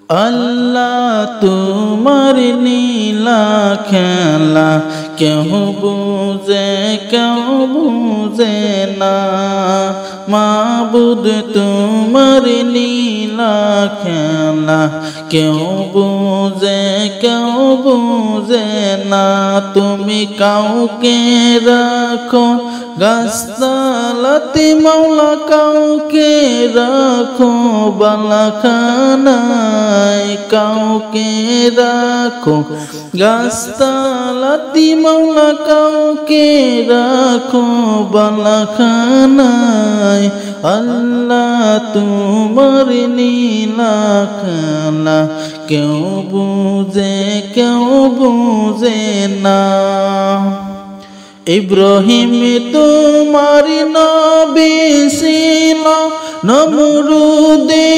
আল্লাহ তোমার নীলা খেলা কেউ বুঝে না মাবুদ তোমার নীলা খেলা কেউ বুঝে না তুমি কাউকে রাখো গাছতলাতে মাওলা কাউকে রাখো বালাখানায় কাউকে রাখো গাছতলাতে মাওলা কাউকে রাখো বালাখানায় আল্লাহ তোমার নীলা খেলা কেউ বুঝে না ইব্রাহিম তোমার নবী ছিল নমরুদে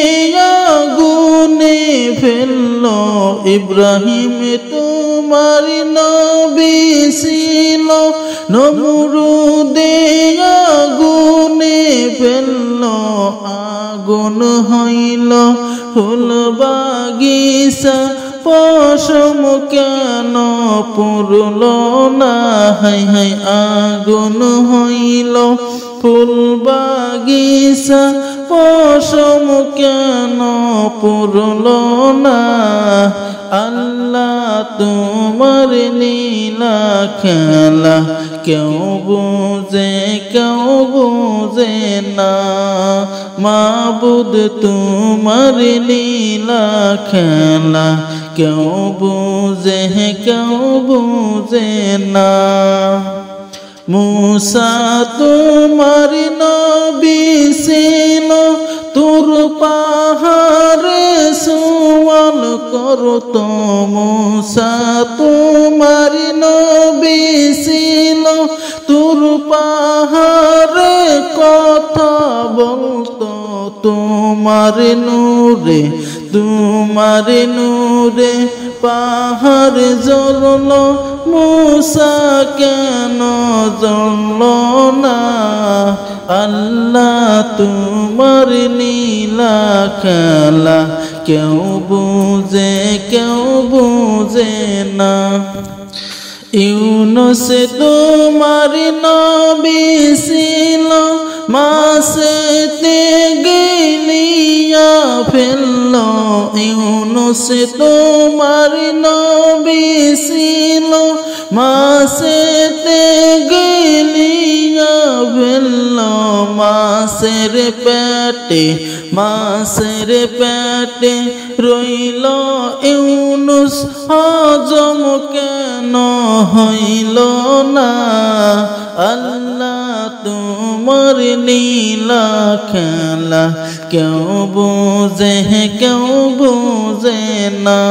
আগুনে ফেললো ইব্রাহিম তোমার নবী ছিল নমরুদে আগুনে ফেললো আগুন হইল ফুল বাগিচা পশম কেন পুরল না হাই হাই আগুন হইল ফুল বাগিচা পশম কেন পুরল না আল্লাহ তোমার নীলা খেলা কেউ বুঝে না মাবুদ তোমার নীলা খেলা কেউ বুঝে না मूसा तुम्हारी नबी ছিলো তোর পাহাড়ে সওয়াল করতো मूसा तुम्हारी नबी ছিলো তোর পাহাড়ে কথা বলতো তোমার নূরে পাহাড় জ্বললো मूसा কেন জ্বললো না আল্লাহ তোমার নীলা খেলা কেউ বুঝে না ইউনুস তোমার নবী ছিল মাছেতে গিলিয়া ফেললো ইউনুস তোমার নবী ছিল মাছেতে গিলিয়া ফেললো মাছের পেটে রইল ইউনুস হজম কেন হইল না আল্লাহ তোমার নীলা খেলা কেউ বুঝে না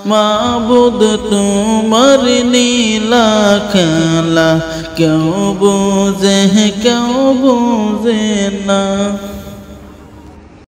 মাবুদ তোমার নীলা খেলা কেউ বুঝে না